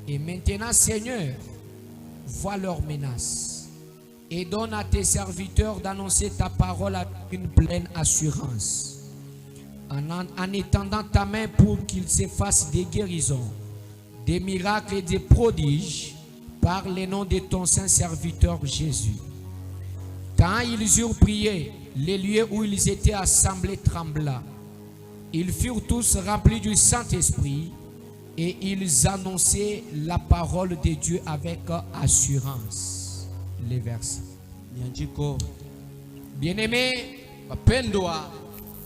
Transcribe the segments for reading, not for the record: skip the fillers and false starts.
Et maintenant, Seigneur, vois leurs menaces et donne à tes serviteurs d'annoncer ta parole avec une pleine assurance, en étendant ta main pour qu'ils se fassent des guérisons, des miracles et des prodiges par le nom de ton saint serviteur Jésus. Quand ils eurent prié, les lieux où ils étaient assemblés trembla. Ils furent tous remplis du Saint-Esprit et ils annonçaient la parole de Dieu avec assurance. Les versets. Bien-aimés,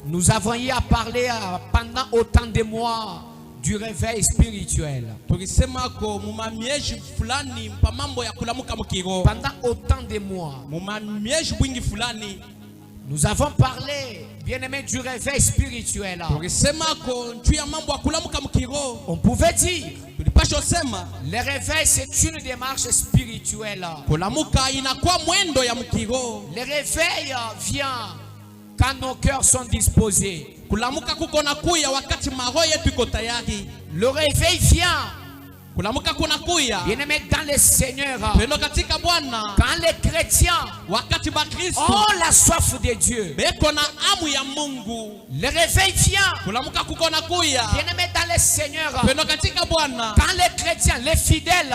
nous avons eu à parler pendant autant de mois du réveil spirituel. Pendant autant de mois, nous avons parlé, bien-aimés, du réveil spirituel. On pouvait dire, le réveil c'est une démarche spirituelle. Le réveil vient quand nos cœurs sont disposés. Le réveil vient, bien-aimé dans le Seigneur, quand les chrétiens ont la soif de Dieu. Le réveil vient, bien-aimé dans le Seigneur, quand les chrétiens, les fidèles,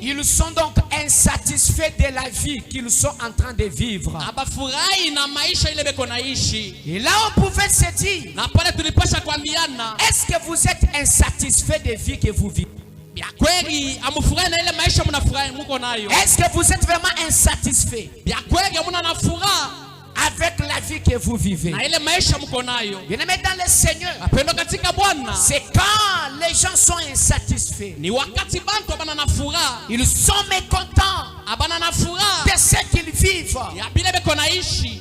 ils sont donc insatisfaits de la vie qu'ils sont en train de vivre. Et là on pouvait se dire, est-ce que vous êtes insatisfait de la vie que vous vivez? Est-ce que vous êtes vraiment insatisfait avec la vie que vous vivez? Bien-aimé dans le Seigneur, c'est quand les gens sont insatisfaits, ils sont mécontents de ce qu'ils vivent,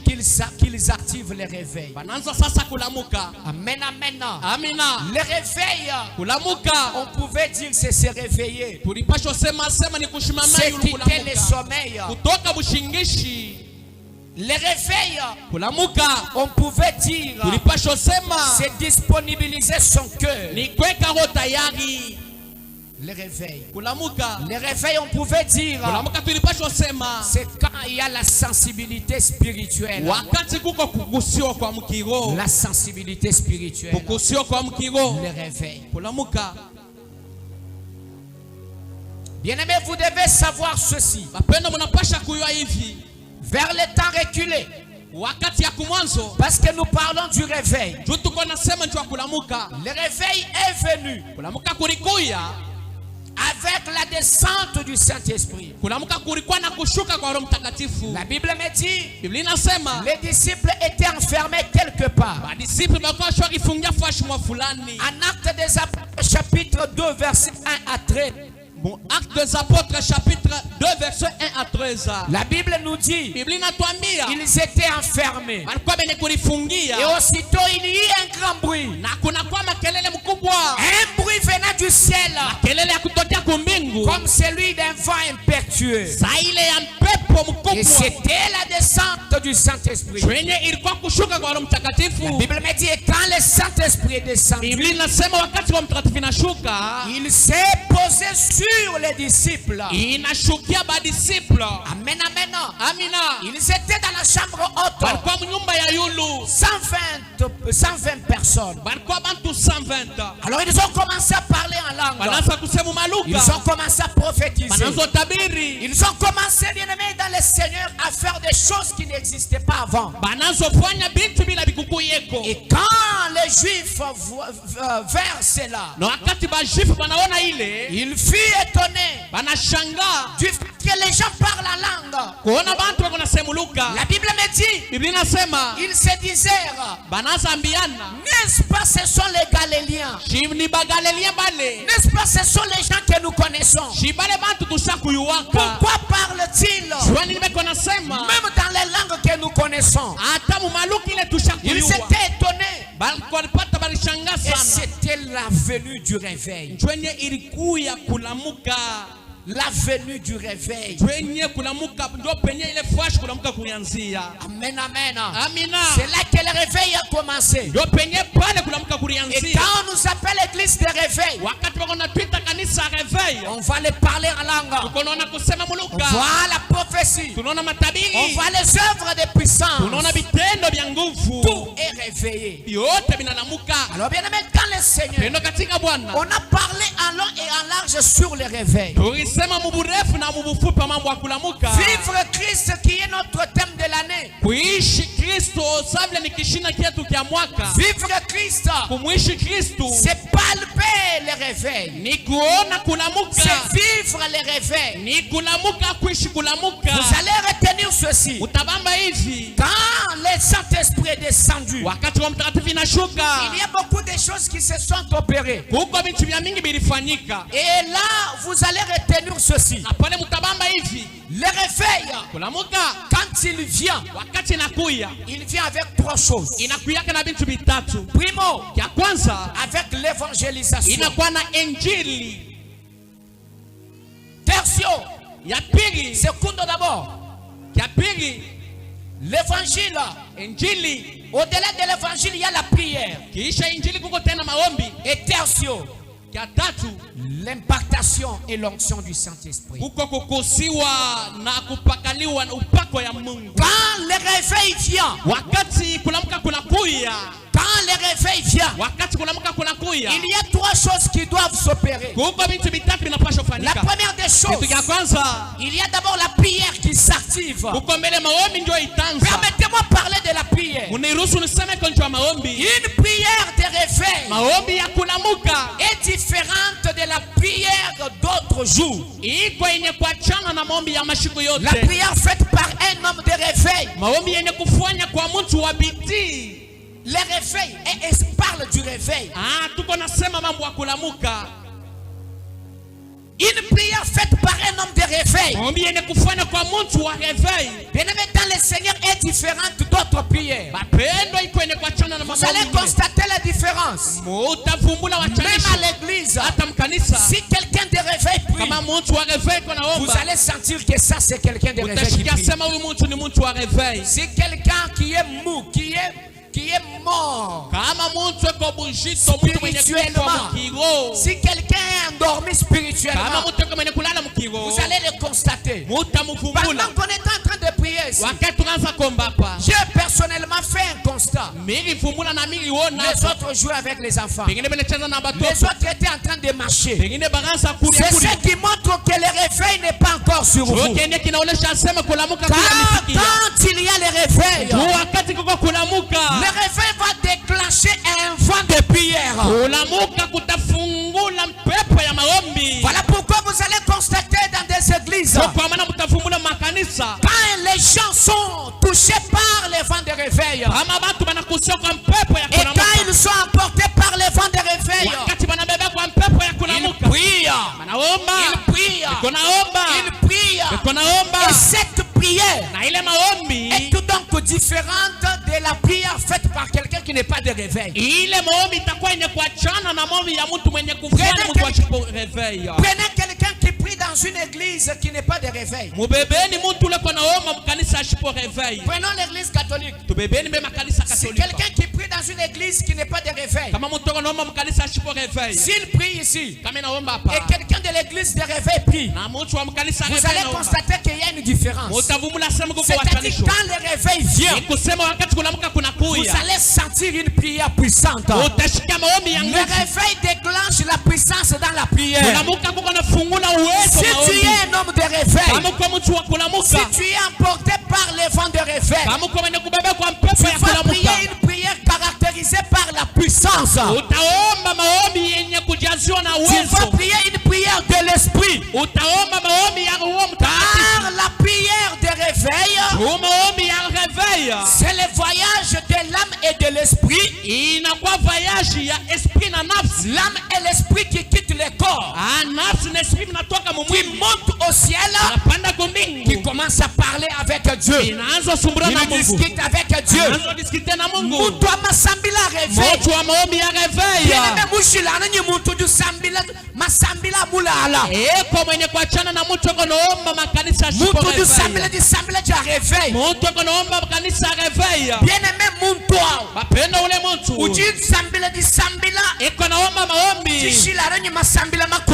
qu'ils activent le réveil. Amen, amen. Le réveil, on pouvait dire c'est se réveiller, c'est quitter le sommeil. Le réveil, on pouvait dire, c'est disponibiliser son cœur. Le réveil. Le réveil, on pouvait dire, c'est quand il y a la sensibilité spirituelle. La sensibilité spirituelle. Le réveil. Bien-aimé, vous devez savoir ceci. Vers le temps reculé, parce que nous parlons du réveil. Le réveil est venu avec la descente du Saint-Esprit. La Bible me dit, les disciples étaient enfermés quelque part. En Actes des Apôtres chapitre 2 verset 1 à 13. Bon, Actes des Apôtres chapitre 2 verset 1 à 13. La Bible nous dit, ils étaient enfermés. Et aussitôt il y eut un grand bruit. Un bruit venant du ciel, comme celui d'un vent impétueux. Et c'était la descente du Saint-Esprit. La Bible me dit, quand le Saint-Esprit est descendu, il s'est posé sur les disciples. Amen, amen. Ils étaient dans la chambre haute. 120 personnes. Alors ils ont commencé à parler en langue. Ils ont commencé à prophétiser. Ils ont commencé, bien-aimés dans le Seigneur, à faire des choses qui n'existaient pas avant. Et quand les Juifs virent cela, ils furent étonnés du fait que les gens parlent en langue. La Bible me dit, ils se disaient, n'est-ce pas ce sont les Galiléens? N'est-ce pas ce sont les gens que nous connaissons? Pourquoi parlent-ils même dans les langues que nous connaissons? Ils étaient étonnés. Et c'était la venue du réveil. La venue du réveil. Amen, amen. C'est là que le réveil a commencé. Et quand on nous appelle l'église de réveil, réveil. On va les parler en langue. Tukonaona kusema On muluka. voit la prophétie. Tunaona On matabiri. voit les œuvres de puissance. Tunaona vitendo vya nguvu. Tout est réveillé. Yote vinalamuka. Alors bien aimé dans le Seigneur, Pendo katika Bwana. on a parlé en long et en large sur le réveil. Tulisema muburefu na mubufupi mambo ya kulamuka. Vivre Christ qui est notre thème de l'année. Kuishi Kristo sabla ni kishina kietu kya mwaka. Vivre Christ, Kumwishi Kristo c'est palper le réveil. ni kuona kulamuka. C'est vivre le réveil. Ni kulamuka kuishi kulamuka. Vous allez retenir ceci. Utabamba hivi. Quand le Saint-Esprit est descendu, Wakati wa mtakatifu inashuka. il y a beaucoup de choses qui se sont opérées. Kuko vitu vya mingi vilifanyika. Et là, vous allez retenir ceci. Na pale mtabamba hivi. Le réveil, Kulamuka quand il vient, wakati inakuya. il vient avec trois choses. Inakuyaka na vitu vitatu. Primo, Ya kwanza avec l'évangélisation. inakuwa na injili. Tertio, Ya pili, secondo d'abord, ya pili l'évangile. injili. Au-delà de l'évangile, il y a la prière. Kisha injili kuko tena maombi. Et tertio, Ya tatu l'impactation et l'onction du Saint-Esprit. kuko kukusiwa na kupakaliwa na upako ya Mungu. Quand le réveil vient, Wakati kulamuka kunakuya. quand le réveil vient, Wakati kulamuka kunakuya. il y a trois choses qui doivent s'opérer. Kuko vitu vitatu vinapaswa La fanyika. première des choses, Kitu ya kwanza il y a d'abord la prière qui s'active. kuko mbele maombi ndio itanza. Permettez-moi de parler de la prière. Uniruhusu niseme kwa njia ya maombi. Une prière de réveil Maombi ya kulamuka est différente de la prière d'autres jours. iko yenye kuachana na maombi ya mashiku yote. La prière faite par un homme de réveil, Maombi yenye kufanya kwa mtu wa bidii. le réveil, et elle parle du réveil. Tuko nasema mambo ya kulamuka. Une prière faite par un homme de réveil, Maombi yenye kufanya kwa mtu wa reveil. bien-aimé dans le Seigneur, est différente d'autres prières. Mapendo iko yenye kuachana na Vous allez maombi. constater la différence. Utavumbula Même wachanisho. à l'église, Hata mkanisa. si quelqu'un de réveil prie, Kama mtu wa reveil kwa vous naomba. allez sentir que ça c'est quelqu'un de réveil qui Utashikia prie. sema huyu mtu ni mtu wa reveil. Si quelqu'un qui est mou, qui est mort, Kama mtu eko bujito, mtu mwenye kufa Spirituellement. mkigo. si quelqu'un est endormi Kama spirituellement, mtu eko mwenye kulala mkigo. vous allez le constater. Mutamuvumbula. Pendant qu'on est en train de prier ici, Wakati tunaanza kuomba hapa. j'ai personnellement fait un constat. Mimi vumbula na mimi liona. Les autres jouaient avec les enfants. Pengine benecheza na Les batoto. autres étaient en train de marcher. Pengine baranza kulia C'est kulia. ce qui montre que le réveil n'est pas encore sur vous. Yote ndiye kinaonesha asema kulamuka Car kula misikia. quand il y a le réveil, Wakati kuko kulamuka. le réveil va déclencher un vent de prière. Kulamuka kutafungula mpepo ya maombi. Voilà pourquoi vous allez constater dans des églises, Kwa maana mtafumbula makanisa. quand les gens sont touchés par les vents de réveil, Kama watu banakusia kwa mpepo ya et quand kulamuka. ils sont emportés par les vents de réveil, Wakati banabeba kwa mpepo ya ils kulamuka. prient, Banaomba. ils prient, Iko naomba. ils prient. Iko naomba. Et cette prière Na ile maombi. est tout donc différente de la prière faite par quelqu'un qui n'est pas de réveil. Ile maombi itakuwa yenye kuachana na maombi ya mtu mwenye kufanya Prenez mtu wa shipo reveil. Prenez quelqu'un qui prie dans une église qui n'est pas de réveil. Mubebeni mtu ule kwa naomba mkanisa ya shipo reveil. Prenons l'église catholique. Tubebeni be makanisa Si katolika. quelqu'un qui prie dans une église qui n'est pas de réveil, Kama mtu kwa naomba mkanisa ya shipo reveil. s'il prie ici, Kama naomba et hapa. quelqu'un de l'église de réveil prie, Na mtu wa mkanisa vous reveil allez naomba. constater qu'il y a une différence. Utavumula sema kuko C'est-à-dire wachanisho. quand le réveil vient, Ni kusema wakati kulamuka kuna vous kuya. allez sentir une prière puissante. Utashika maombi ya Le nguvu. réveil déclenche la puissance dans la prière. Kulamuka kuko nafungula uwezo Si tu maombi. es un homme de réveil, Kama kwa mtu wa si kulamuka. tu es emporté par les vents de réveil, Kama kwa mwenye kubeba kwa mpepo tu ya vas kulamuka. prier une prière caractérisée par la puissance. Utaomba maombi yenye kujaziwa na Tu vas uwezo. prier une prière de l'esprit. Utaomba maombi ya Roho Mtakatifu. Car la prière de réveil, Maombi ya reveil. c'est le voyage de l'âme et de l'esprit. Inakuwa voyage ya esprit na nafsi. L'âme et l'esprit qui quittent le corps, Nafsi na esprit vinatoka qui mumwili. montent au ciel, Anapanda qui kumbingu. commencent à parler avec Dieu. Il discute avec Dieu. Mutu amasambila réveil. Bien-aimé mushila nani mutu du sambila masambila mulala. Mutu du sambila di sambila ja réveil. Bien-aimé muntu. Uji sambila di sambila. Tishila nani masambila mako.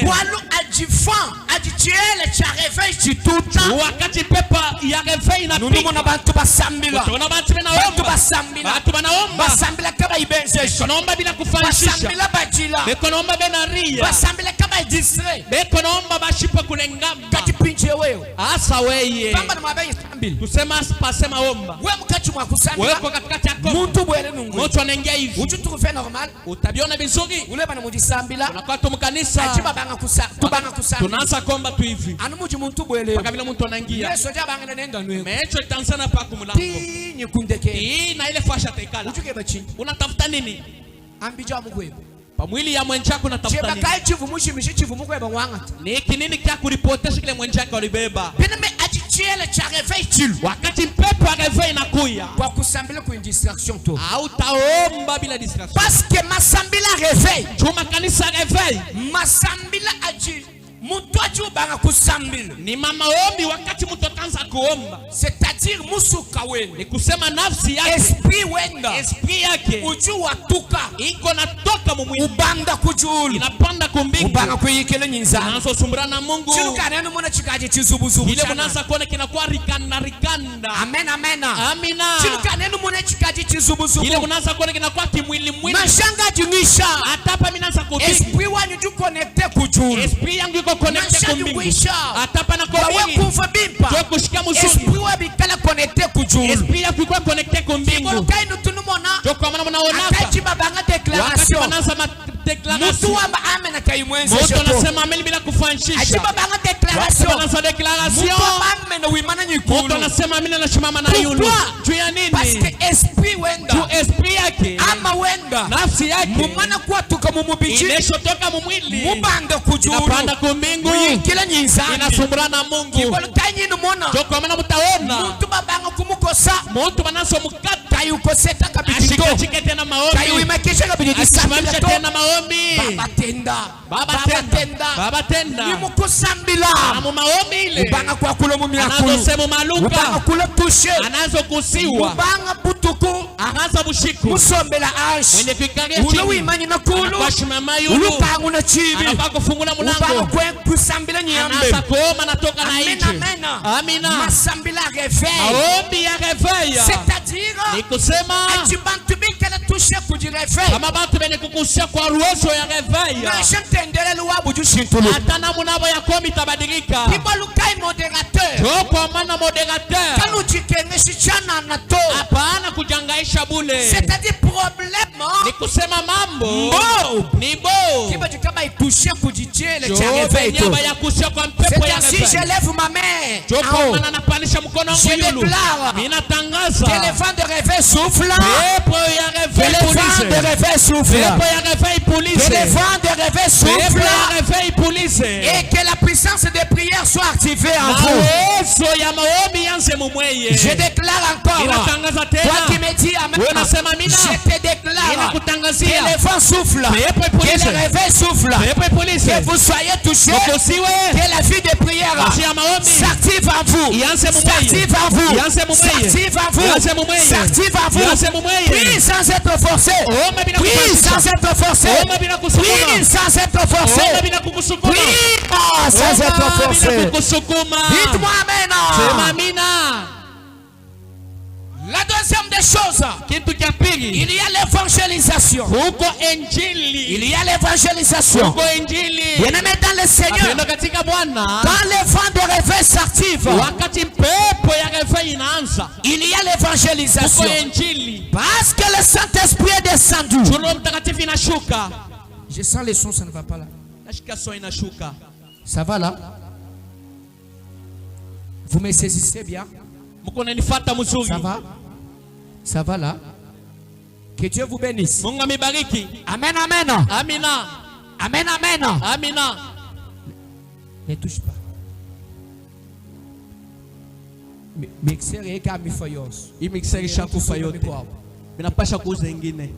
Walu ajifan ajichele cha réveil chituta. Wakati pepa ya réveil na pique. Nunu bantu basambila. Bantu basambila. Basambila kaba ibenzeshi. Konomba bila kufanishisha. Basambila bajila. Konomba bena ria. Basambila kaba disre. Konomba bashipa kunengamba. Kati pinche wewe. Asa weye. Bamba na mabenyi sambila. Tusema pasema omba. Wewe mkachu mwa kusambila. Wewe kwa katikati yako. Muntu bwele nungu. Mtu anaingia hivi. Uchu tukufe normal. Utabiona vizuri. Ule bana mujisambila. Unakuwa tumkanisa. Achiba banga kusambila. Tunaanza komba tu hivi. Anu muji muntu bwele. Paka vile mtu anaingia. Yesu ja banga nenda nwe. Mecho itansana pa kumulango. Tinyi kundeke. Hii na ile fasha tekala. Uchuke bachi. Unatafuta nini? Ambija mugwe. Pa mwili ya mwenchako unatafuta nini? Cheba kai chivu mushi chivu mugwe ba wangata. Ni kinini kia kuripotesha kile mwenchako alibeba. Bina me ajichele cha réveil chilu. Wakati pepo ya réveil inakuya. Kwa kusambila kwa distraction to. Au taomba bila distraction. Parce que masambila réveil. Chuma kanisa réveil. Masambila aji Mutu aji ubanga kusambila. Ni mama ombi wakati mtu ataanza kuomba. C'est-à-dire musuka wenda. Ni kusema nafsi yake. Esprit wenda. Esprit yake. Uju watuka. Iko natoka mumwili. Ubanda kujulu. Inapanda kumbingu. Ubanga kuyikele nyinza. Unaanza sumbura na Mungu. Chiluka nenu mwana chikaji chizubuzubu. Ile munaanza kuona kinakuwa rikanda. Amen. Amina. Chiluka nenu mwana chikaji chizubuzubu. Ile munaanza kuona kinakuwa kimwili. Mashanga jinisha. Atapa minaanza kubingu. Esprit wanyu ju connecte kujulu. Esprit yangu iko connecte kumbingu. Atapa na kwa kumbingu. Kufa bimpa. Tuwe kushika muzuri. Esprit wa bikala connecte kujulu. Esprit yangu iko connecte kumbingu. Kibolo kai nutunumona. Tuwe kwa maana munaona. Atachi babanga declaration. Wakati wanaanza declaration. Mutu wa amen akayimwenze. Mutu anasema amen bila kufanishisha. Achi babanga declaration. Wakati wanaanza declaration. Mutu wa amen wimana nyikulu. Mutu anasema amen anashimama na yulu. Juu ya nini? Parce que esprit wenda. Juu esprit yake. Ama wenda. Nafsi yake. Mumana kuwa tuka mumubichi. Inesho toka mumwili. Mubanda kujulu. Inapanda kumbingu. Muyikila nyinzani. Inasumbura na Mungu. Kibolo kanyi numona. Joko amana mutaona. Mutu babanga kumukosa. Mutu banaso mukata. Kayukoseta kabitito. Ashika tena maombi. Kayuimakisha kabitito. Asimamisha tena maombi. Baba tenda. Ni mukusambila. Amu maombi ile. Ubanga kwa kula mumiakulu. Anazo semu maluka. Ubanga kula tushe. Anazo kusiwa. Ubanga butuku. Anazo bushiku. Musombela ash. Mwende kuikaria chini. Ule wimani na kulu. Anakwashimama yulu. Ulukangu na chibi. Anafaa kufungula mulango. Ubanga kwe kusambila nyambe. Anasa kuoma natoka na nje. Amina. Masambila réveil. Maombi ya réveil. C'est-à-dire. Ni kusema. Achibantu bikala tushe kujireveil. Kama bantu bene kukusia kwa ruhuso ya réveil. Na shemtendele luwabu jushintulu. Hata namna ya komi tabadilika. Kibalukai moderateur. Kwa maana moderateur. Kanu jikengeshi chana na to. Hapana kujangaisha bule. C'est-à-dire problème. Ni kusema mambo. Ni bo. Kiba jikaba itushe kujichele cha réveil to. Ya kusia kwa mpepo ya réveil. Si je lève ma main. Kwa maana napanisha mkono wangu yulu. Je déclare. Ninatangaza. Que le vent de réveil souffle. Pepo ya réveil. Que le vent de réveil souffle. Pepo ya réveil police. Que le vent de réveil souffle. Pepo ya réveil police. Et que la puissance des prières soit activée en vous. Je déclare encore. Toi qui me dis amen. Je te déclare. Que le vent souffle. Que le réveil souffle. Que vous soyez touchés. Que la vie des prières s'active en vous. S'active en vous. S'active en vous. S'active en vous. Prie sans être forcé. Prie sans être forcé. Prie sans être forcé. Prie sans être forcé. Dites-moi amen. La deuxième des choses, il y a l'évangélisation. Il y a l'évangélisation. Bien-aimé dans le Seigneur, quand le vent de réveil s'active, il y a l'évangélisation. Parce que le Saint-Esprit est descendu. Je sens les sons, ça ne va pas là. Ça va là? Vous me saisissez bien? Ça va? Ça va là? Que Dieu vous bénisse. Amen, amen. Amina. Amen, amen. Amina. Ne touche pas. mixer et kamifayos. imixer ishakufa yote. Minapasha kuuza ingine.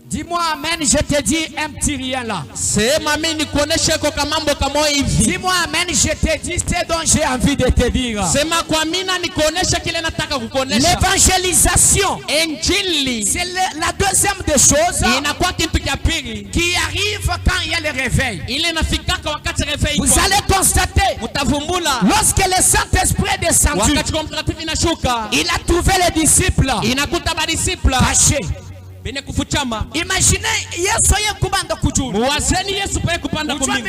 Dis-moi amen, je te dis un petit rien là. Sema mimi nikuoneshe kwa kamambo kama hivi. Dis-moi amen, je te dis ce dont j'ai envie de te dire. Sema kwa mina nikuoneshe kile nataka kukuonesha. L'évangélisation, Injili c'est la deuxième des choses inakuwa kitu cha pili qui arrive quand il y a le réveil. ile inafikaka wakati reveil. Vous allez constater, Mtavumbula lorsque le Saint-Esprit est descendu, wakati kwa mtakatifu inashuka il a trouvé les disciples inakuta badisipla cachés. bene kufuchama. Imaginez Yesu yeye kubanda kujuru. Muwazeni Yesu pale kupanda kwa mbingu.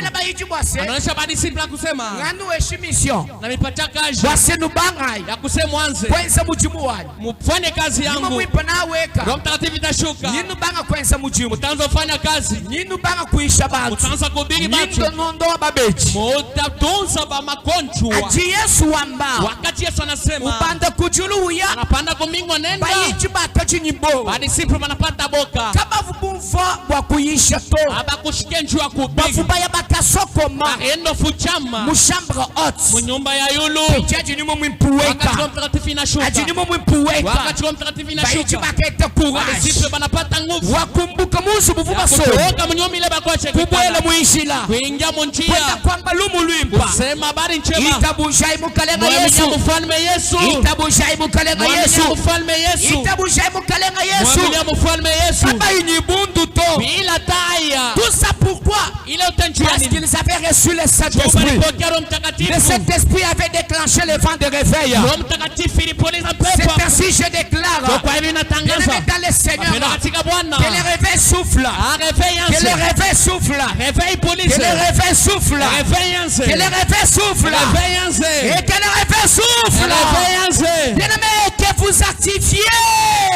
Anaonyesha badisipla kusema Nganu heshimisho na mipata kazi basenu bangai ya kusema anze kwenza mujimu wani mfanye kazi nimo yangu. mwipa naweka Roho Mtakatifu itashuka. ninu banga kwenza mujimu Mtaanza kufanya kazi. ninu banga kuisha bantu Mtaanza kuhubiri ninu watu. nondo wa babeji Mutatunza ba magonjwa. aji Yesu wamba Wakati Yesu anasema ubanda kujulu uya anapanda kwa mbingu anaenda. bayiji bakaji nyimbo Badisipla wanapata boka. kaba vubumfa bwa kuisha to Abakushike njua kubigi. bafuba ya bakasoko ma Aendo fuchama. mushambre haute Munyumba ya yulu. jaji nimo Wakati mwimpuweka Roho Mtakatifu inashuka. aji nimo mwimpuweka Wakati Roho Mtakatifu bayiji inashuka. baketa courage Badisipla wanapata nguvu. wakumbuka musu buvuba so Kutoka mnyumba ile bakwache kubwela muishila kuingia kwenda munjia. kwamba lumu lwimba Sema habari njema. itabusha imukalenga Mwamini Yesu mfalme Yesu. itabusha imukalenga Mwamini Yesu mfalme Yesu. itabusha imukalenga Yesu Mwamini mfalme Yesu. kama inyibundu to Bila taya. tout ça pourquoi Ile utanjia parce nini? qu'ils avaient reçu le Jomba Saint-Esprit alipokea Roho le Mtakatifu. Saint-Esprit avait déclenché le vent de réveil Roho Mtakatifu ilipoliza pepo. c'est ainsi je déclare Kwa hivyo inatangaza. bien-aimés dans le Seigneur Wapendwa katika Bwana. que le réveil souffle Réveil que le anze. réveil souffle Réveil que police. le réveil souffle Réveil anze. que le réveil souffle Réveil anze. et que le réveil souffle. Réveil anze. Bien-aimés, que vous activiez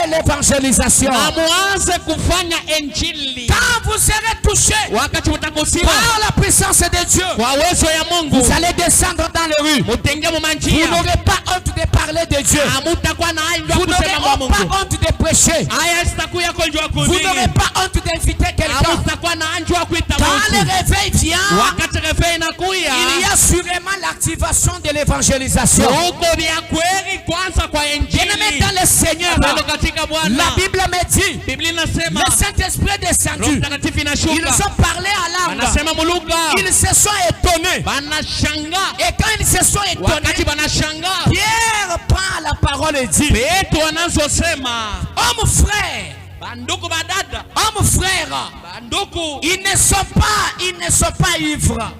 l'évangélisation. Na muanze kufanya injili. Quand vous serez touchés Wakati mtakusiwa par la puissance de Dieu, kwa uwezo ya Mungu. vous allez descendre dans les rues. Mutenge mu Vous manjia. n'aurez pas honte de parler de Dieu. Hamutakuwa na aibu ya Vous n'aurez kusema kwa Mungu. pas honte de prêcher. Aya sitakuya konjwa Vous kuhubiri. n'aurez pas honte d'inviter quelqu'un. Hamutakuwa na anjwa kuita Quand le mtu. réveil vient, Wakati reveil inakuya. il y a sûrement l'activation de l'évangélisation. Huko ni ya kweli kwanza kwa Bien-aimés injili. dans le Seigneur, Pendo katika la Bwana. Bible me dit, Biblia inasema le Saint-Esprit est Roho descendu. Mtakatifu Ils inashuka. ont parlé à langue. Anasema muluka. Ils se sont étonnés. Banashangaa. Et quand ils se sont Wakati étonnés, banashangaa. Pierre prend la parole et dit, Petro anazosema. homme frère, Banduku badada. homme frère, Banduku. ils ne sont pas ivres.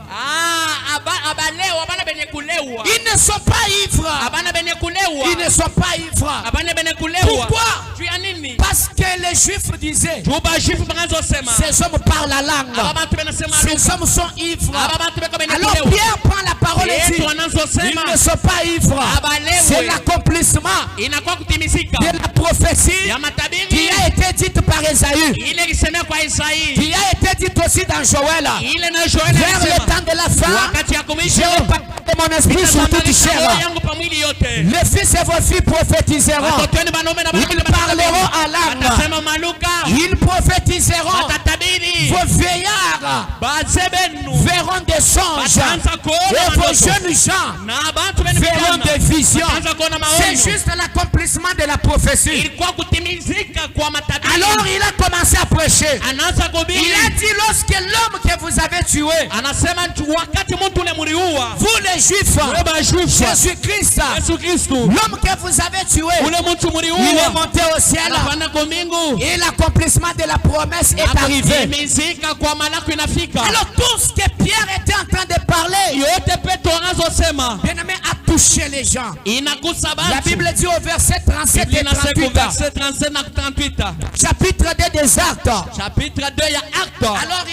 Abalewa abana benye kulewa. Ils ne sont pas ivres. Abana benye kulewa. Ils ne sont pas ivres. Abana benye kulewa. Pourquoi? Juu ya nini? Parce que les Juifs disaient, Juu bashifu banazosema. ces hommes parlent la langue. Aba bantu benasema Ces lugha. hommes sont ivres. Aba bantu beko benye Alors kulewa. Pierre prend la parole et dit, Petro anazosema. ils ne sont pas ivres. Abalewe. C'est l'accomplissement Inakuwa kutimizika. de la prophétie Ya matabiri. qui a été dite par Esaü, Ile ilisemea kwa Isaia. qui a été dite aussi dans Joël. Ile na Joel Vers le alisema. temps de la fin, Wakati ya je kumisha. reparle de mon esprit sur toute Nitazamalisha roho chair. yangu pa mwili yote. Les fils et vos filles prophétiseront. Watoto wenu wanaume na wanawake Ils parleront à langue. watasema maluka. Ils prophétiseront. Watatabiri. Vos vieillards Bazee benu. verront des songes. Wataanza kuona Et vos mandoto. jeunes gens Na bantu benu verront vijana. des visions. Wataanza kuona C'est maono. juste l'accomplissement de la prophétie. Ilikuwa kutimizika kwa matabiri. Alors il a commencé à prêcher. Anaanza Il kuhubiri. a dit lorsque l'homme que vous avez tué, Anasema wakati mtu ule mliua. vous les Juifs, Wewe bashufu. Jésus-Christ, Yesu Kristo. l'homme que vous avez tué, Ule mtu il est mliua. monté au ciel. Anapanda kwa mbingu. Et l'accomplissement de la promesse est arrivé. Kutimizika kwa malako inafika. Alors tout ce que Pierre était en train de parler, Yote Petro anazosema. bien-aimé, a touché les gens. Inagusa La bantu. Bible dit au verset 37 Biblia et inasema 38, verset 37 na 38. chapitre 2 des Actes. Chapitre 2 ya Acte. Alors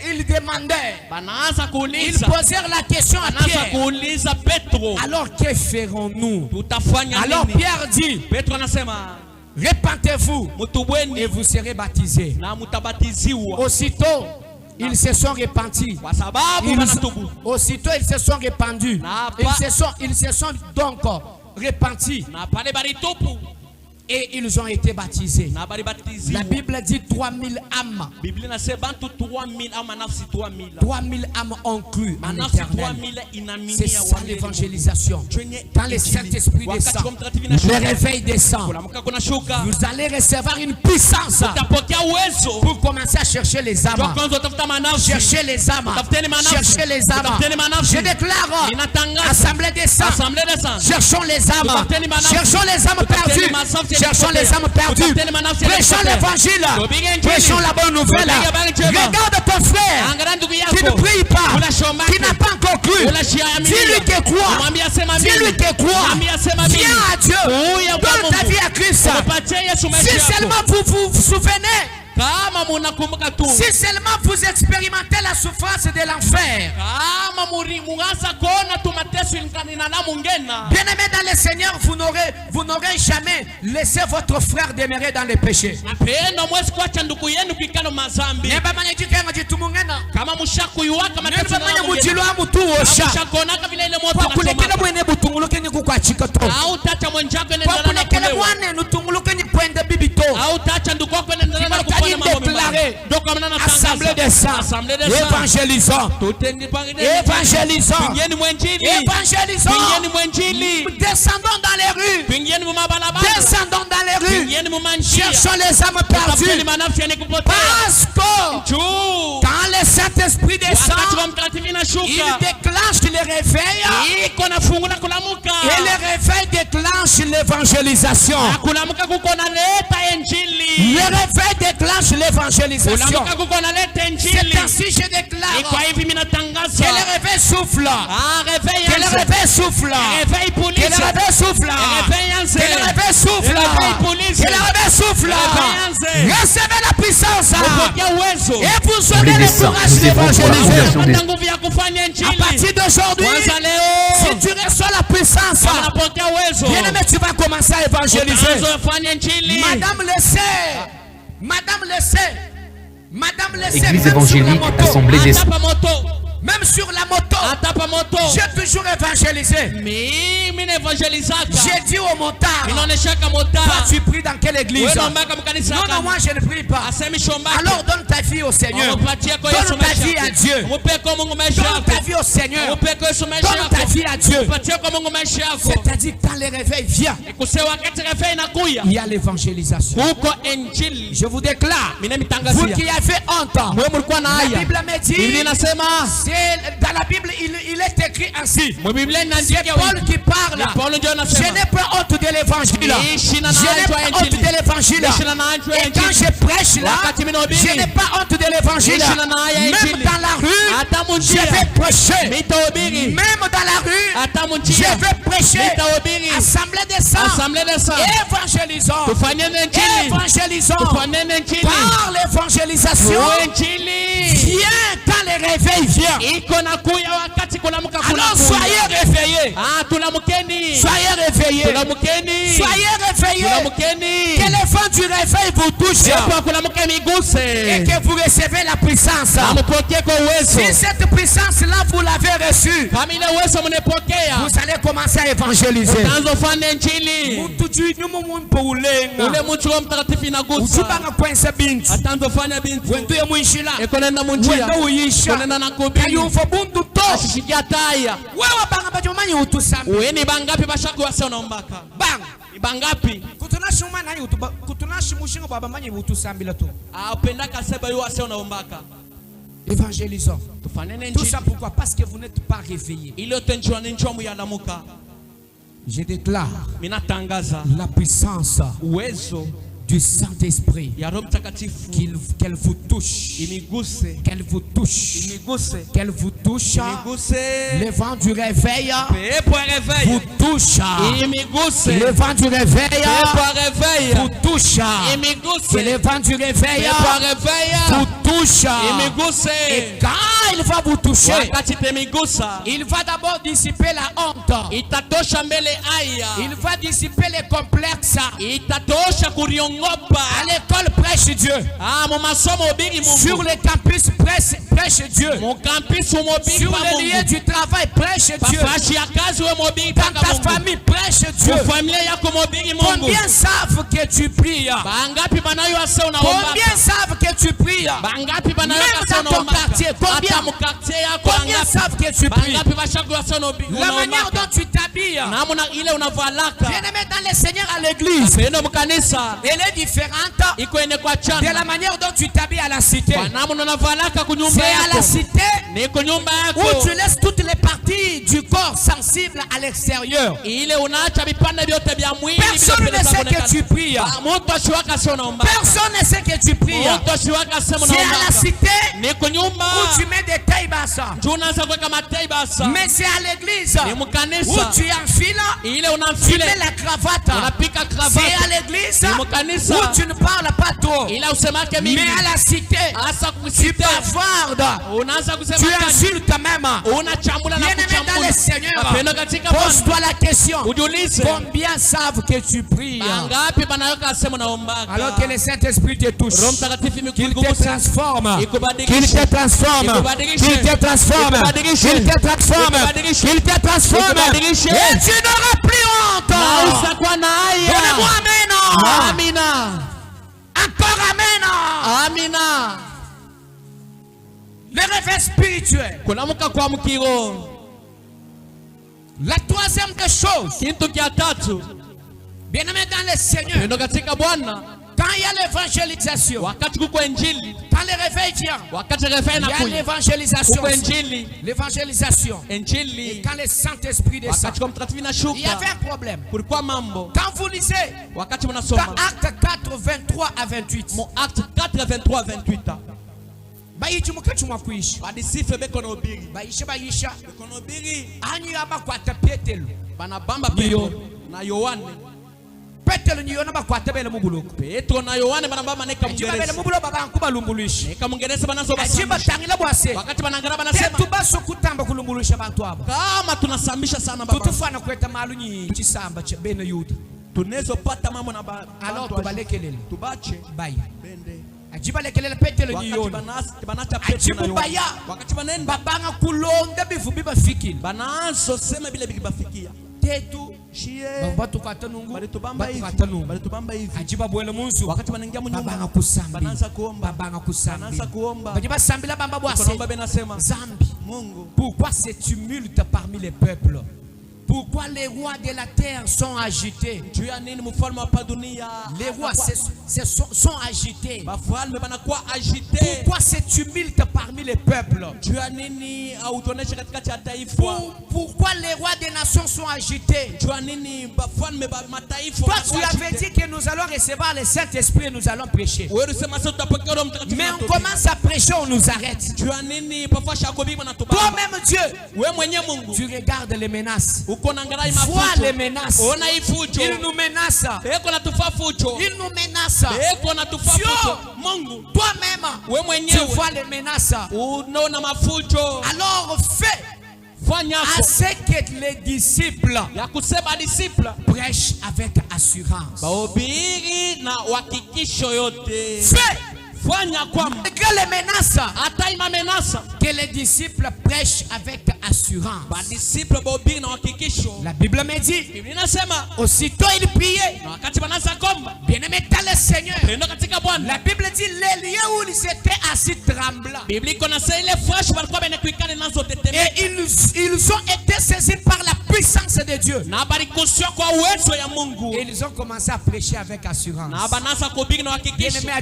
il demandait, Banaanza ils kuuliza. posèrent la question à Banaanza Pierre. kuuliza Petro. Alors que ferons-nous? Tutafanya Alors nini? Pierre dit, Petro anasema répentez-vous et mutubweni vous serez baptisés. na mutabatiziwa. Aussitôt, ils se sont repentis. Kwa sababu wanatubu. Aussitôt, ils se sont répandus. Na Ils se sont donc repentis. Na pale balitupu. Et ils ont été baptisés. na bali batiziwa. La Bible dit 3000 âmes. Biblia inasema bantu 3000 au manafsi 3000. 3000 âmes ont cru en Manafsi l'Éternel. 3000 inaminia C'est ça wale l'évangélisation. Quand le Saint-Esprit descend, le réveil descend. kulamka kuna shuka. Vous allez recevoir une puissance Utapokea uwezo. pour commencer à chercher les âmes. Kwanza utafuta manafsi. Chercher les âmes. Tafuteni manafsi. Chercher les âmes. Tafuteni manafsi. Je déclare, Ninatangaza. assemblée des saints. Assemblée des saints. Cherchons les âmes. Tafuteni manafsi. Cherchons les âmes Tafuteni perdues. manafsi. Cherchons les âmes perdues. Tafuteni manafsi. Prêchons l'évangile. Prêchons la bonne nouvelle. Regarde ton frère Angalia ndugu qui yako. ne prie pas, Unashomba. qui n'a pas encore cru. Dis-lui que croit. Mwambie asema mimi. Dis-lui que croit. Mwambie asema mimi. Viens à Dieu. Uya kwa Donne ta Mungu. vie à Christ. Upatie Yesu maisha Si yako. seulement vous vous souvenez, Kama munakumbuka tu. si seulement vous expérimentez la souffrance de l'enfer. Kama mungaza kuona tu mateso inkanina na mungena. Bien-aimés dans le Seigneur, vous n'aurez jamais laissé votre frère demeurer dans le péché. Napenda mwezi kuacha ndugu yenu kikalo mazambi. Kama mushakuyuwaka mateso na mungena. Mushakona vile ile moto na au tacha mwenjako ene ndana na kulewa. Au tacha ndugu wako ene ndana na kufanya mambo mabaya. Doka mnana tangaza. Assemblée des saints. Assemblée des saints. Évangélisons. Évangélisons. Pingeni mwenjili. Évangélisons. Pingeni mwenjili. Descendons dans les rues. Pingeni mumabalabala. Descendons dans les rues. Pingeni mumanjia. Cherchons les âmes perdues. Tafuteni manafsi yenye kupotea. Parce que quand le Saint-Esprit descend, wakati wa mtakatifu inashuka. il déclenche le réveil. Iko na fungu la kulamuka. Et le réveil déclenche l'évangélisation. Na kulamuka kuko na leta injili. Le réveil déclenche l'évangélisation. Kulamuka kuko na leta injili. C'est ainsi je déclare Iko hivi mimi natangaza. que le réveil souffle. Réveil Que le réveil souffle. Réveil police. Que le réveil souffle. Réveil Que le réveil souffle. Réveil police. Que le réveil souffle. Recevez la puissance. Et vous serez le courage d'évangéliser. À partir d'aujourd'hui, si tu reçois la puissance, bien-aimé, tu vas commencer à évangéliser. Madame le sait. Madame le sait. Madame le sait. Église évangélique, assemblée des saints. Même sur la moto, j'ai toujours évangélisé. J'ai dit au motard, toi tu pries dans quelle église? Non, moi je ne prie pas. Alors donne ta vie au Seigneur. Donne ta vie à Dieu. Donne ta vie au Seigneur. Donne ta vie à Dieu. C'est-à-dire quand le réveil vient, il y a l'évangélisation. Je vous déclare, vous qui avez honte, la Bible me dit, dans la Bible, il est écrit ainsi. C'est Paul qui parle. Je n'ai pas honte de l'évangile. Je n'ai pas honte de l'évangile. Et quand je prêche là, je n'ai pas honte de l'évangile. Même dans la rue, je vais prêcher. Même dans la rue, je vais prêcher. Assemblée des saints. Évangélisons. Évangélisons. Par l'évangélisation, viens quand le réveil vient. Alors soyez réveillés. Soyez réveillés. Soyez réveillés. Que le vent du réveil vous touche. Et que vous recevez la puissance. Si cette puissance-là vous l'avez reçue, vous allez commencer à évangéliser. Ni bangapi bashakuwa sio naombaka? Bangapi? Upendaka seba yu asio naombaka. Évangélisons. Tout ça pourquoi? Parce que vous n'êtes pas réveillés. Je déclare la puissance du Saint-Esprit qu'elle vous touche, qu'elle vous touche, qu'elle vous touche. Le vent du réveil vous touche. Le vent du réveil vous touche. Que le vent du réveil vous touche. Et quand il va vous toucher, il va d'abord dissiper la honte. Il va dissiper les complexes. À l'école, prêche Dieu. Sur les campus, prêche Dieu. Sur les lieux du travail, prêche Dieu. Dans ta famille, prêche Dieu. Combien savent que tu pries? Combien savent que tu pries? Même dans ton quartier, combien savent que tu pries? La manière dont tu t'habilles, bien-aimé dans le Seigneur à l'église, elle est différente de la manière dont tu t'habilles à la cité. C'est à la cité où tu laisses toutes les parties du corps sensibles à l'extérieur. Personne ne sait que tu pries. Personne ne sait que tu pries. C'est à la cité où tu mets des tailles basses. Mais c'est à l'église où tu enfiles, tu mets la cravate. C'est à l'église où tu ne parles pas trop. Mais à la cité, tu bavardes, tu insultes même. Bien-aimé dans le Seigneur, pose-toi la question. Combien savent que tu pries? Alors que le Saint-Esprit te touche, qu'il te transforme, qu'il te transforme, qu'il te transforme, qu'il te transforme, qu'il te transforme, et tu n'auras plus honte. Donnez-moi amen. Amina. Encore amen. Amina. Le réveil spirituel. La troisième des choses, bien-aimé dans le Seigneur, quand il y a l'évangélisation, quand le réveil vient, il y a l'évangélisation. L'évangélisation. Et quand le Saint-Esprit descend, il y avait un problème. Quand vous lisez dans Acte 4, 23 à 28, Petro ni yona bakwata bele mubuluko. Petro na Yohane banabamanika mgereza. Mubulo babanku balumbulushi. Eka mgereza banazo basambisha. Ajiba tangila bwase. Wakati banangara banasema. Tubaso kutamba kulumbululisha bantu abo. Kama tunasambisha sana baba. Tutufana kweta malunyi chisamba cha bene Yuda. Tunezo pata mambo na ba. Alors tubalekelele. Tubache bayi. Bende. Ajiba lekelele Petro ni yona. Ajibu baya. Wakati banenda babanga kulonda bivubi bafikini. Banazo sema bile bikibafikia. Tetu batu katanungu ajiba bwele munzu babanga kusambi babanga bajiba sambila bamba bwase zambi. Pourquoi ce tumulte parmi les peuples? Pourquoi les rois de la terre sont agités? Les rois sont agités. Pourquoi ce tumulte parmi les peuples? Pourquoi les rois des nations sont agités? Toi, tu avais dit que nous allons recevoir le Saint-Esprit et nous allons prêcher. Mais on commence à prêcher, on nous arrête. Toi-même Dieu, tu regardes les menaces. Vois les menaces. Il nous menace. Il nous menace. Dieu, toi-même, tu vois les menaces. Alors fais à ce que les disciples prêchent avec assurance. Fais que les menaces, que les disciples prêchent avec assurance. La Bible me dit, aussitôt ils priaient, bien-aimé dans le Seigneur, la Bible dit les lieux où ils étaient assis tremblants. Et ils ont été saisis par la puissance de Dieu. Et ils ont commencé à prêcher avec assurance. Bien-aimé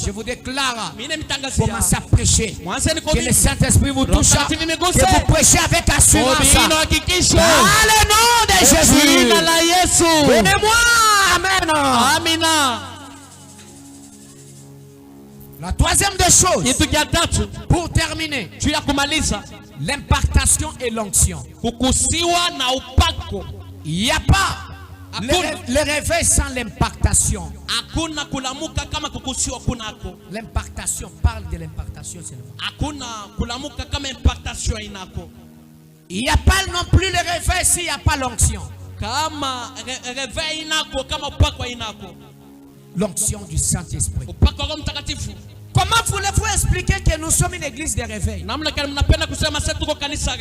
je vous déclare, commencez à prêcher, que le Saint-Esprit vous touche, que vous prêchez avec assurance. Dans le nom de Jésus. Donnez-moi amen. Amina. La troisième des choses, pour terminer, l'impartation et l'onction. Il n'y a pas le réveil sans l'impartation. L'impartation, parle de l'impartation seulement. Il n'y a pas non plus le réveil s'il n'y a pas l'onction. L'onction du Saint-Esprit. Comment voulez-vous expliquer que nous sommes une église de réveil?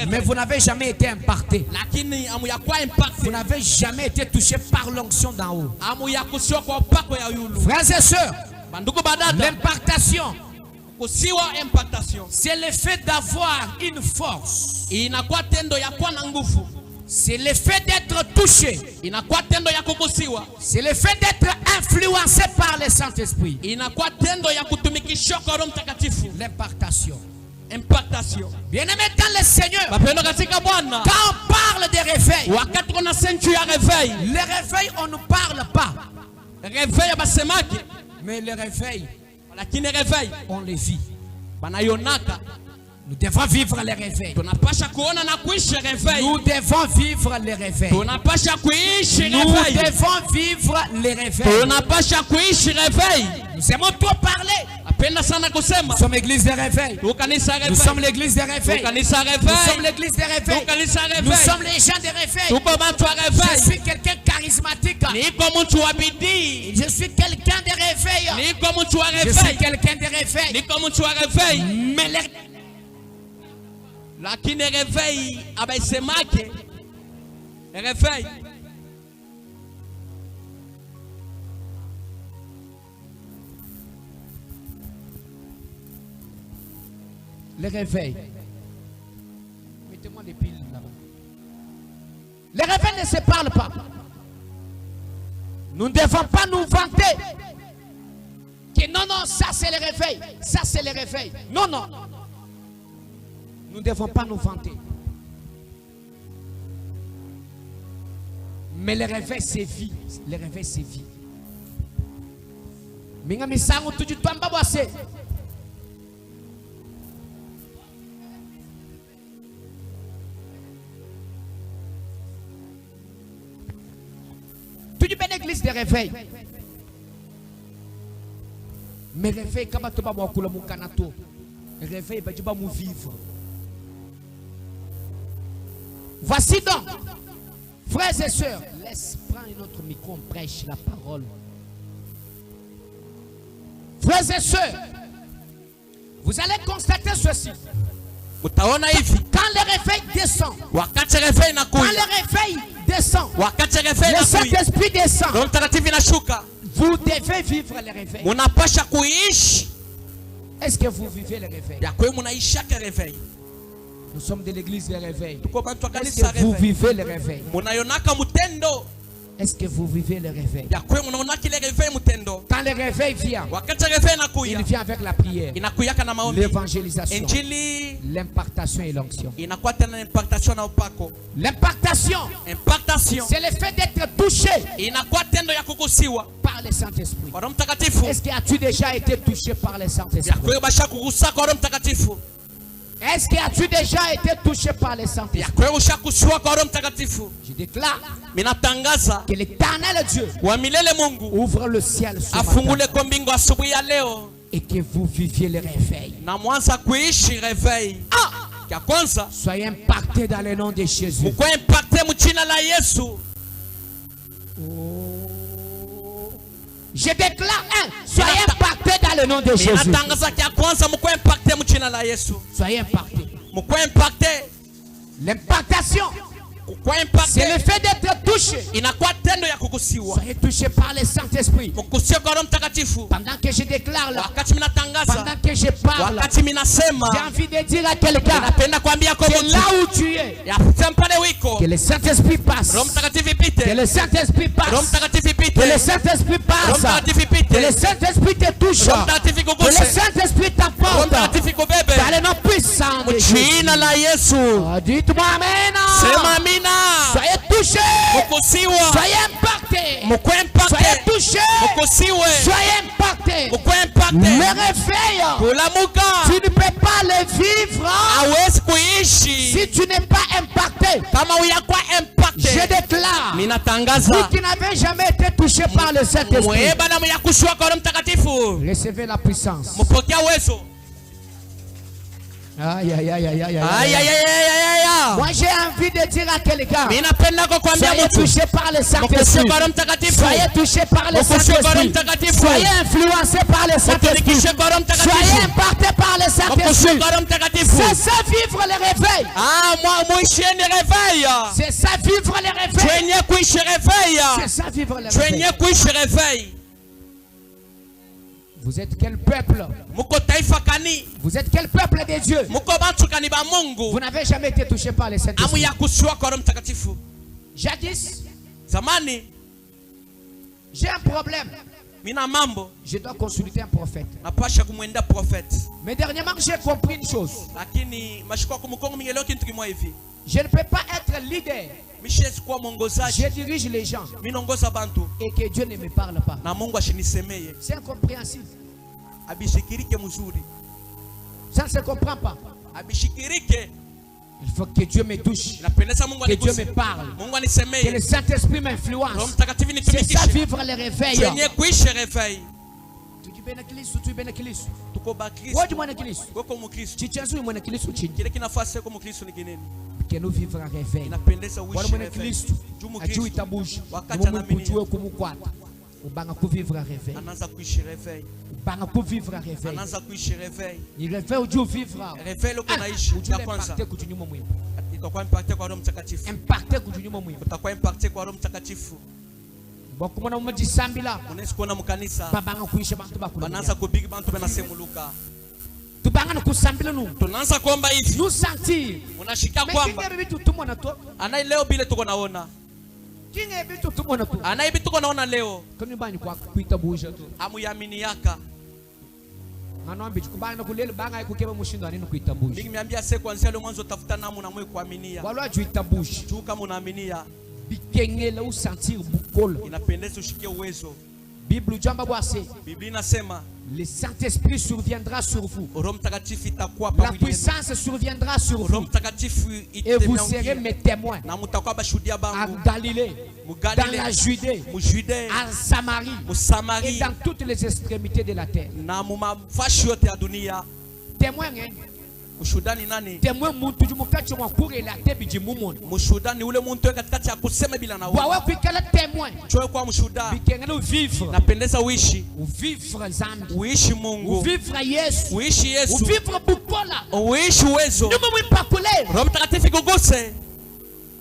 Mais vous n'avez jamais été imparté. Vous n'avez jamais été touché par l'onction d'en haut. Frères et sœurs, l'impartation, c'est le fait d'avoir une force. C'est le fait d'être touché. C'est le fait d'être influencé par le Saint-Esprit. L'impartation. Bien-aimé dans le Seigneur, quand on parle de réveil, le réveil, on ne parle pas. Mais le réveil, on le vit. Nous devons vivre les réveils. Nous devons vivre les réveils. Nous devons vivre les réveils. Nous aimons trop parler. Nous sommes l'église des réveils. Nous sommes l'église des réveils. Nous sommes l'église des réveils. Nous sommes les gens des réveils. Je suis quelqu'un charismatique. Je suis quelqu'un de réveil. Je suis quelqu'un de réveil. Mais les lakini réveil abaisemake réveil le réveil. Mettez-moi les piles là-bas. Les réveils ne se parlent pas. Nous ne devons pas nous vanter que non, ça c'est le réveil. Ça c'est le réveil. Non. Nous ne devons pas nous vanter. Mais le réveil, c'est vie. Le réveil, c'est vie. Tu dis bien l'église de réveil. Mais réveil, comment tu vas voir mon canato? Réveil, tu vas vivre. Voici donc, frères et sœurs, laisse prendre notre micro, on prêche la parole. Frères et sœurs, vous allez constater ceci. Quand le réveil descend, le Saint-Esprit descend. Vous devez vivre le réveil. Est-ce que vous vivez le réveil? Nous sommes de l'église des réveils. Est-ce que vous vivez le réveil? Est-ce que vous vivez le réveil? Quand le réveil vient, il vient avec la prière, l'évangélisation, l'impartation et l'onction. L'impartation, c'est le fait d'être touché par le Saint-Esprit. Est-ce que as-tu déjà été touché par le Saint-Esprit? Est-ce que as-tu déjà été touché par le Saint-Esprit? Je déclare que l'Éternel Dieu ouvre le ciel ce matin et que vous viviez le réveil. Soyez impactés dans le nom de Jésus. Je déclare soyez impactés dans le nom de Jésus. Soyez impactés. L'impactation, c'est le fait d'être touché. Soyez touché par le Saint-Esprit. Pendant que je déclare là, pendant que je parle, j'ai envie de dire à quelqu'un que là où tu es, que le Saint-Esprit passe. Que le Saint-Esprit passe. Que le Saint-Esprit passe. Que le Saint-Esprit te touche. Que le Saint-Esprit t'apporte dans le nom puissant de Jésus. Dites-moi Amen. Soyez touchés. Soyez impactés. Soyez touchés. Soyez impactés. réveil, tu ne peux pas le vivre si tu n'es pas impacté. Je déclare, vous qui n'avez jamais été touché par le Saint-Esprit, recevez la puissance. Aïe, aïe, aïe, aïe, aïe, aïe. Moi j'ai envie de dire à quelqu'un, soyez touché par le Saint-Esprit. Soyez touché par le Saint-Esprit. Soyez influencé par le Saint-Esprit. Soyez impacté par le Saint-Esprit. C'est ça vivre le réveil. C'est ça vivre le réveil. C'est ça vivre le réveil. Vous êtes quel peuple? Vous êtes quel peuple de Dieu? Vous n'avez jamais été touché par les Saint-Esprit. Jadis, j'ai un problème. Je dois consulter un prophète. Mais dernièrement, j'ai compris une chose. Je ne peux pas être leader. Je dirige les gens et que Dieu ne me parle pas. C'est incompréhensible. Ça ne se comprend pas. Il faut que Dieu me touche, que Dieu me parle, que le Saint-Esprit m'influence. C'est ça vivre le réveil. Que nous vivons un réveil. Ubanga kuvivre un réveil. Ubanga kuvivre un réveil. Ni réveil uju vivre. Réveil uko naishi ya kwanza. Itakuwa impacte kwa Roho Mtakatifu. Impacte kunyuma mwimbo. Utakuwa impacte kwa Roho Mtakatifu. Bokumona umujisambila. Unaweza kuona mkanisa. Babanga kuisha bantu bakula. Banaanza kubigi bantu benasemuluka. Tubanga kusambila nu. Tunaanza kuomba hivi. Nous sentir. Unashika kwamba. Ana leo bila tuko naona. Ana hivi tuko naona leo. Amuyamini yaka. Mingi miambia se kwanzia leo mwanzo tafuta namu na mwe kuaminia. Juu kama unaaminia. Inapendeza ushikie uwezo. Biblia inasema le Saint-Esprit surviendra sur vous. La puissance surviendra sur vous. Et vous serez mes témoins. À Galilée, dans la Judée, à Samarie, et dans toutes les extrémités de la terre. Témoins, Ushudani nani? Témoin muntu jumukati mwa kure la tebi jimumoni. Mushudani ule muntu katikati ya kusema bila na wewe. Wawe kuikala témoin. Choe kwa mshuda. Bikengele vivre. Napendeza uishi. Vivre zambi. Uishi Mungu. Vivre Yesu. Uishi Yesu. Vivre bukola. Uishi uwezo. Nyuma mwipakule. Roho Mtakatifu kuguse.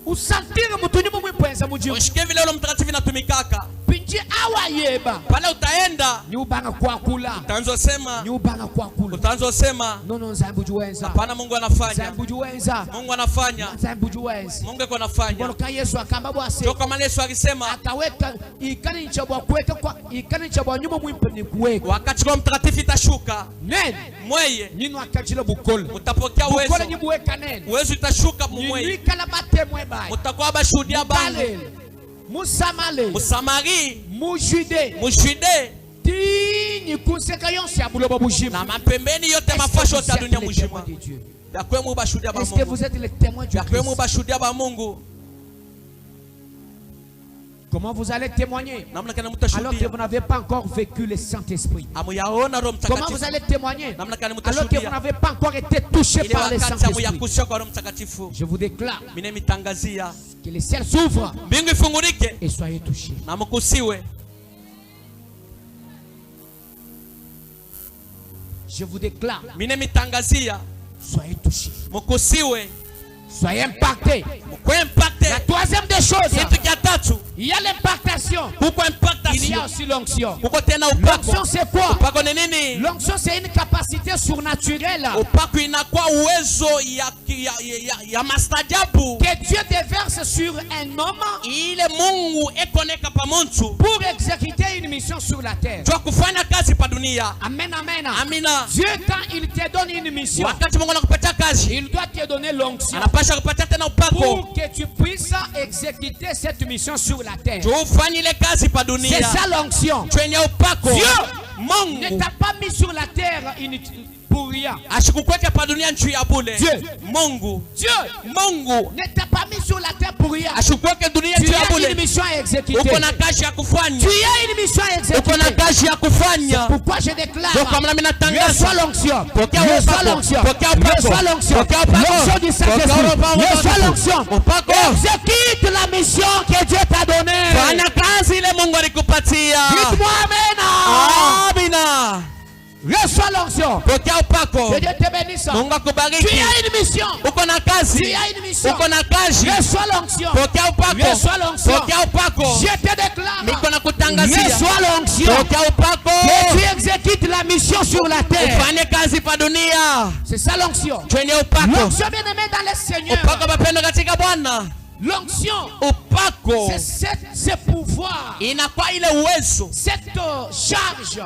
Usantire mutu nyuma mwipwenza mujimu. Ushike vile Roho Mtakatifu inatumikaka. Pinji awa yeba. Pale utaenda. Ni ubanga kwa kula. Utaanza sema. Ni ubanga kwa kula. Utaanza sema. No zambu juwenza. Hapana, Mungu anafanya. Zambu juwenza. Mungu anafanya. Zambu juwenza. Mungu yuko anafanya. Kwa Yesu akamba bwase. Toka kama Yesu alisema. Akaweka ikani chabwa kuweka kwa ikani chabwa nyuma mwimpe ni kuweka. Wakati Roho Mtakatifu itashuka. Nene. Mweye. Nino akachila bukola. Utapokea uwezo. Bukola nyibuweka nene. Uwezo itashuka mweye. Nyiwika batemwe bai. Utakuwa bashuhudia bangu. Musamari, Mujude, Tini kuseka yonse abuloba bujimu. Na mapembeni yote mafasho yote dunia mujima. Yakwemu bashuhudia ba Mungu. Est-ce que vous êtes les témoins du Christ? Yakwemu bashuhudia ba Mungu. Comment vous allez témoigner alors que vous n'avez pas encore vécu le Saint-Esprit? Comment vous allez témoigner alors que vous n'avez pas encore été touché par le Saint-Esprit? Je vous déclare que les ciels s'ouvrent et soyez touchés. Je vous déclare, soyez touchés. Soyez impactés. La troisième des choses, il y a l'impactation. Il y a aussi l'onction. L'onction c'est quoi? L'onction c'est une capacité surnaturelle que Dieu déverse sur un homme pour exécuter une mission sur la terre. Amen, amen. Dieu quand il te donne une mission, il doit te donner l'onction pour que tu puisses exécuter cette mission sur la terre. C'est ça l'onction. Dieu ne t'a pas mis sur la terre pour rien. Dieu. Dieu ne t'a pas mis sur la terre pour rien. Tu as une mission à exécuter. Tu as une mission à exécuter. Pourquoi je déclare, reçois l'onction. Reçois l'onction. Reçois l'onction. L'onction du Saint-Esprit. Reçois l'onction. Exécute la mission que Dieu t'a donnée. Dites-moi amen. Reçois l'onction. Que Dieu te bénisse. Tu as une mission. Tu as une mission. Reçois l'onction. Reçois l'onction. Je te déclare. Reçois l'onction. Que tu exécutes la mission sur la terre. C'est ça l'onction. L'onction bien aimé dans le Seigneur. L'onction, c'est ce pouvoir, cette charge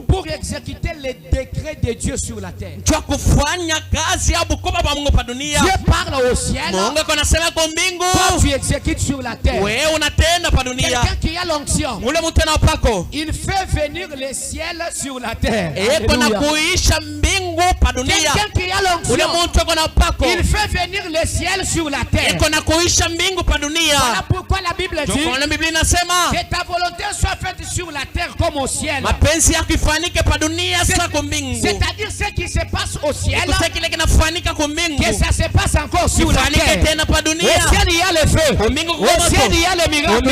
pour exécuter les décrets de Dieu sur la terre. Dieu parle au ciel, toi tu exécutes sur la terre. Quelqu'un qui a l'onction, il fait venir le ciel sur la terre. Quelqu'un qui a l'onction, il fait venir le ciel sur la terre. Voilà pourquoi la Bible dit que ta volonté soit faite sur la terre comme au ciel. C'est-à-dire ce qui se passe au ciel, que ça se passe encore sur la terre. Au ciel il y a le feu, au ciel il y a le miracle,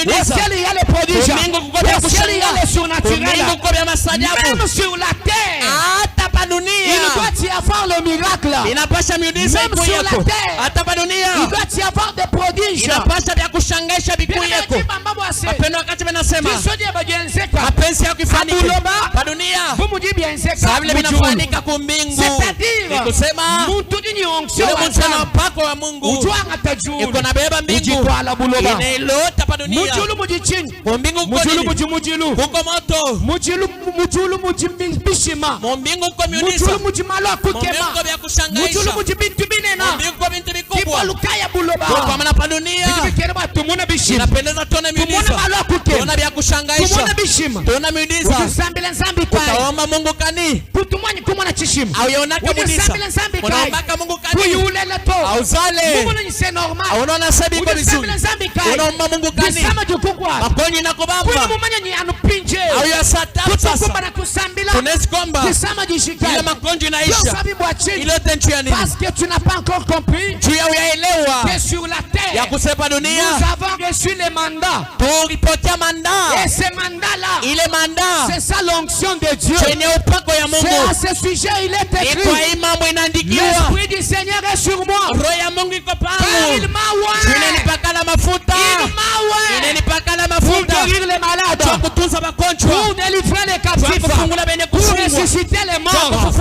au ciel il y a le prodige, au ciel il y a le surnaturel. Même sur la terre, il doit y avoir le miracle. Même sur la terre, il doit y avoir des prodiges. C'est normal. Parce que tu n'as pas encore compris que sur la terre nous avons reçu les mandats. Et ces mandats-là, c'est ça l'onction de Dieu. C'est à ce sujet il est écrit, l'Esprit du Seigneur est sur moi, car il m'a oint pour guérir les malades, pour délivrer les captifs, pour ressusciter les morts.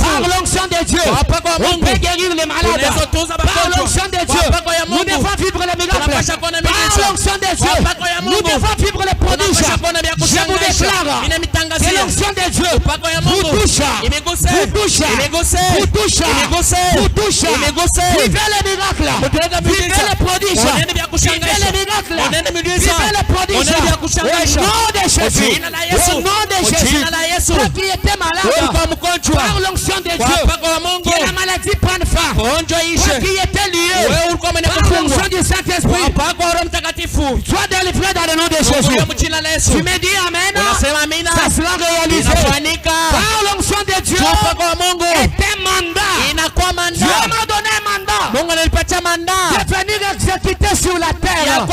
Par l'onction de Dieu, on peut guérir les malades. Par l'onction de Dieu, nous devons vivre les miracles. Par l'onction de Dieu, nous devons vivre les prodiges. Je vous déclare que l'onction de Dieu vous touche, vous touche, vous touche, vous touche. Vivez les miracles, vivez les prodiges, vivez les miracles, vivez les prodiges. Au nom de Jésus, au nom de Jésus, toi qui étais malade, par l'onction de Dieu, que la maladie prenne fin. Toi qui étais lié, par l'onction du Saint-Esprit, sois délivré dans le nom de Jésus. Tu me dis amen, ça sera réalisé. Par l'onction de Dieu, et tes mandats, Dieu m'a donné un mandat de venir exécuter sur la terre.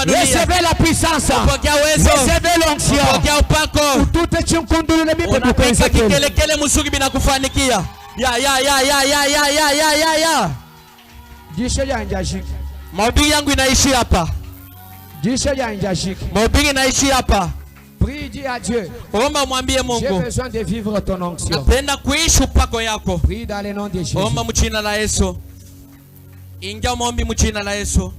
Recevez la puissance, recevez l'onction. Tout est un condole de Bible. Mahubiri yangu inaishi hapa. Mahubiri inaishi hapa. Prie, dis à Dieu. Omba mwambie Mungu. J'ai besoin de vivre ton onction. Napenda kuishi upako yako. Prie dans le nom de Jésus. Omba mchina la Yesu. Ingia maombi mchina la Yesu.